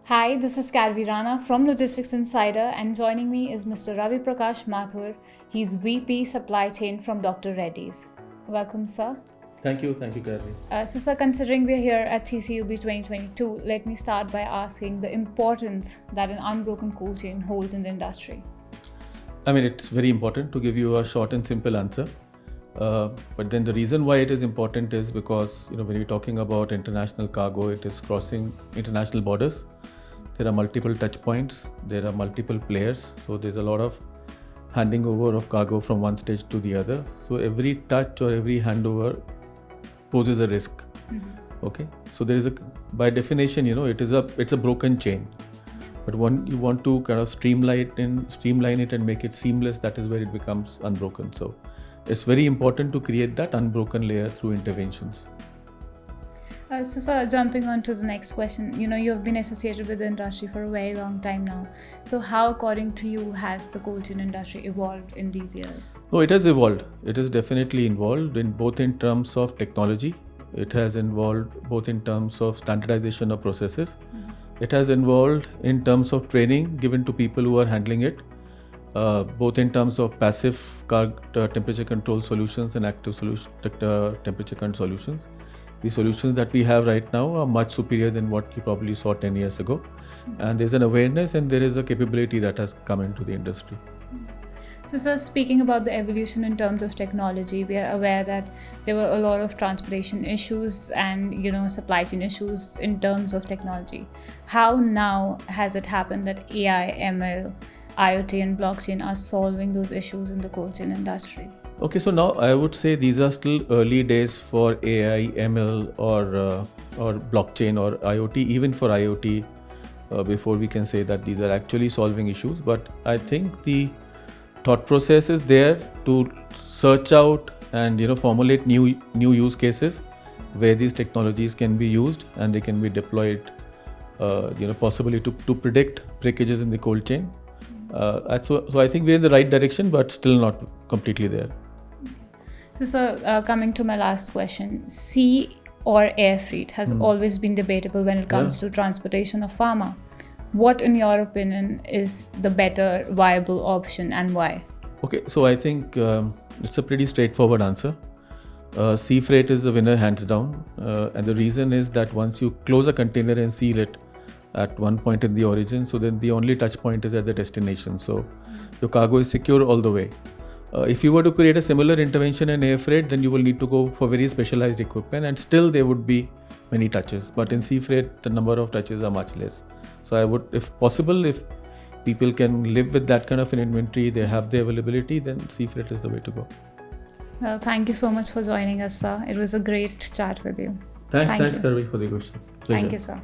Hi, this is Rana from Logistics Insider, and joining me is Mr. Ravi Prakash Mathur. He's VP Supply Chain from Dr. Reddy's. Welcome, sir. Thank you, Karvi. Sir, considering we're here at TCUB 2022, let me start by asking the importance that an unbroken cold chain holds in the industry. I mean, it's very important to give you a short and simple answer. But then the reason why it is important is because, when you're talking about international cargo, it is crossing international borders. There are multiple touch points, there are multiple players, so there's a lot of handing over of cargo from one stage to the other. So every touch or every handover poses a risk. Okay, so there is by definition, it's a broken chain. But when you want to kind of streamline it and make it seamless, that is where it becomes unbroken. So it's very important to create that unbroken layer through interventions. So, sir, jumping on to the next question, you have been associated with the industry for a very long time now. So how, according to you, has the cold chain industry evolved in these years? No, it has evolved. It is definitely involved in both in terms of technology. It has involved both in terms of standardization of processes. It has involved in terms of training given to people who are handling it, both in terms of passive temperature control solutions and active temperature control solutions. The solutions that we have right now are much superior than what you probably saw 10 years ago. And there's an awareness and there is a capability that has come into the industry. So, sir, speaking about the evolution in terms of technology, we are aware that there were a lot of transportation issues and, supply chain issues in terms of technology. How now has it happened that AI, ML, IoT and blockchain are solving those issues in the cold chain industry? Okay, so now I would say these are still early days for AI, ML or blockchain or IoT, even for IoT, before we can say that these are actually solving issues. But I think the thought process is there to search out and formulate new use cases where these technologies can be used and they can be deployed, possibly to predict breakages in the cold chain. So I think we're in the right direction, but still not completely there. So, sir, coming to my last question, sea or air freight has always been debatable when it comes to transportation of pharma. What, in your opinion, is the better viable option and why? Okay, so I think it's a pretty straightforward answer. Sea freight is the winner hands down, and the reason is that once you close a container and seal it at one point in the origin, so then the only touch point is at the destination. So your cargo is secure all the way. If you were to create a similar intervention in air freight, then you will need to go for very specialized equipment and still there would be many touches. But in sea freight, the number of touches are much less. So I would, if possible, if people can live with that kind of an inventory, they have the availability, then sea freight is the way to go. Well, thank you so much for joining us, sir. It was a great chat with you. Thanks, Karvi, for the questions. Pleasure. Thank you, sir.